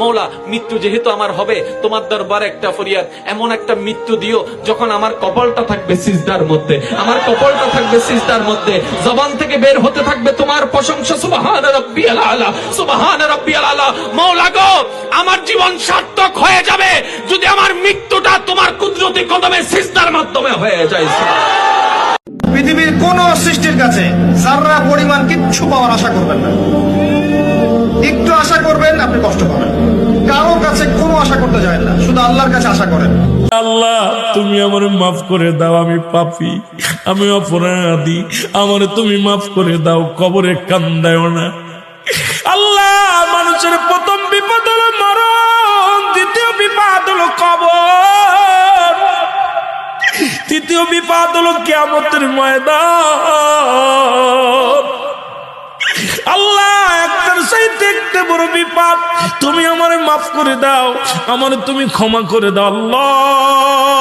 মওলা মৃত্যু যেহেতু আমার হবে, তোমার দরবারে একটা ফরিয়াদ, এমন একটা মৃত্যু দিও যখন আমার কপালটা থাকবে সিজদার মধ্যে, আমার কপালটা থাকবে সিজদার মধ্যে, জবান থেকে বের হতে থাকবে তোমার প্রশংসা, সুবহান রাব্বিয়াল আলা, সুবহান রাব্বিয়াল আলা। মওলা গো, আমার জীবন সার্থক হয়ে যাবে যদি আমার মৃত্যুটা তোমার কুদরতি কদমে সিজদার মাধ্যমে হয়ে যায়। পৃথিবীর কোন সৃষ্টির কাছে যারা পরিমাণ কিচ্ছু পাওয়ার আশা করবেন না। একটু আশা করবেন, আপনি কষ্ট পাবেন। কারোর কাছে কোনো আশা করতে যায় না, শুধু আল্লাহর কাছে আশা করেন। আল্লাহ তুমি আমার মাফ করে দাও, আমি পাপী, আমি অপরাধী, আমার তুমি মাফ করে দাও, কবরে কান্দায়ও না। আল্লাহ, মানুষের প্রথম বিপদ হলো মরণ, দ্বিতীয় বিপদ হলো কবর, তৃতীয় বিপদ হলো কিয়ামতের ময়দান। আল্লাহ, একটার চাইতে একটা বড় বিপদ, তুমি আমারে মাফ করে দাও, আমারে তুমি ক্ষমা করে দাও আল্লাহ।